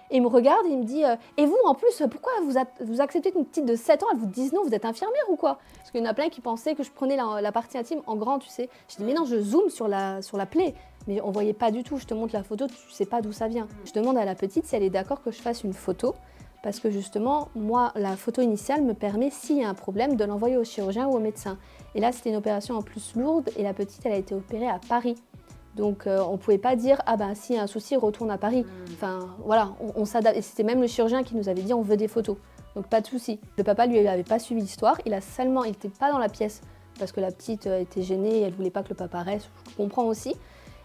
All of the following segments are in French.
Et il me regarde et il me dit et vous, en plus, pourquoi vous acceptez qu'une petite de 7 ans, elle vous dise non, vous êtes infirmière ou quoi? Parce qu'il y en a plein qui pensaient que je prenais la partie intime en grand, tu sais. Je dis mais non, je zoome sur la plaie. Mais on voyait pas du tout, je te montre la photo, tu sais pas d'où ça vient. Je demande à la petite si elle est d'accord que je fasse une photo. Parce que justement, moi, la photo initiale me permet, s'il y a un problème, de l'envoyer au chirurgien ou au médecin. Et là, c'était une opération en plus lourde et la petite, elle a été opérée à Paris. Donc on ne pouvait pas dire ah ben s'il y a un souci retourne à Paris. Enfin voilà, on s'adapte. Et c'était même le chirurgien qui nous avait dit on veut des photos. Donc pas de souci. Le papa lui avait pas suivi l'histoire, il n'était pas dans la pièce parce que la petite était gênée, elle voulait pas que le papa reste. Je comprends aussi.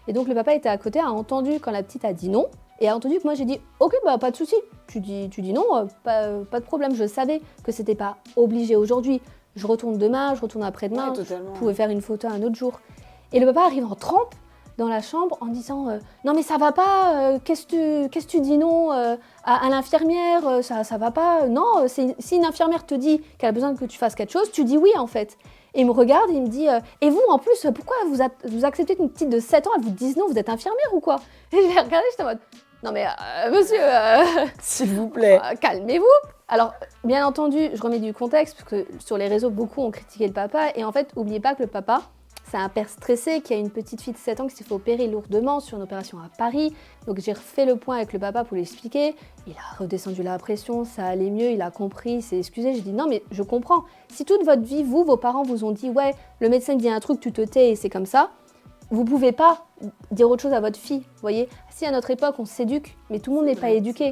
Et donc le papa était à côté, a entendu quand la petite a dit non et a entendu que moi j'ai dit ok bah pas de souci. Tu dis non, pas de problème. Je savais que c'était pas obligé aujourd'hui. Je retourne demain, je retourne après-demain. Ouais, je pouvais faire une photo un autre jour. Et le papa arrive en trempe dans la chambre en disant non mais ça va pas, qu'est-ce que tu dis non à l'infirmière, ça va pas, non, si une infirmière te dit qu'elle a besoin que tu fasses quelque chose, tu dis oui en fait. Et il me regarde et il me dit et vous en plus, pourquoi vous acceptez qu'une petite de 7 ans, elle vous dise non, vous êtes infirmière ou quoi? Et je l'ai regardé, j'étais en mode non mais monsieur, s'il vous plaît. calmez-vous. Alors, bien entendu, je remets du contexte, parce que sur les réseaux, beaucoup ont critiqué le papa. Et en fait, n'oubliez pas que le papa, c'est un père stressé qui a une petite fille de 7 ans qui s'est fait opérer lourdement sur une opération à Paris. Donc j'ai refait le point avec le papa pour lui expliquer. Il a redescendu la pression, ça allait mieux, il a compris, il s'est excusé. J'ai dit non mais je comprends. Si toute votre vie, vous, vos parents vous ont dit ouais, le médecin dit un truc, tu te tais et c'est comme ça. Vous pouvez pas dire autre chose à votre fille, vous voyez. Si à notre époque on s'éduque, mais tout le monde n'est pas éduqué.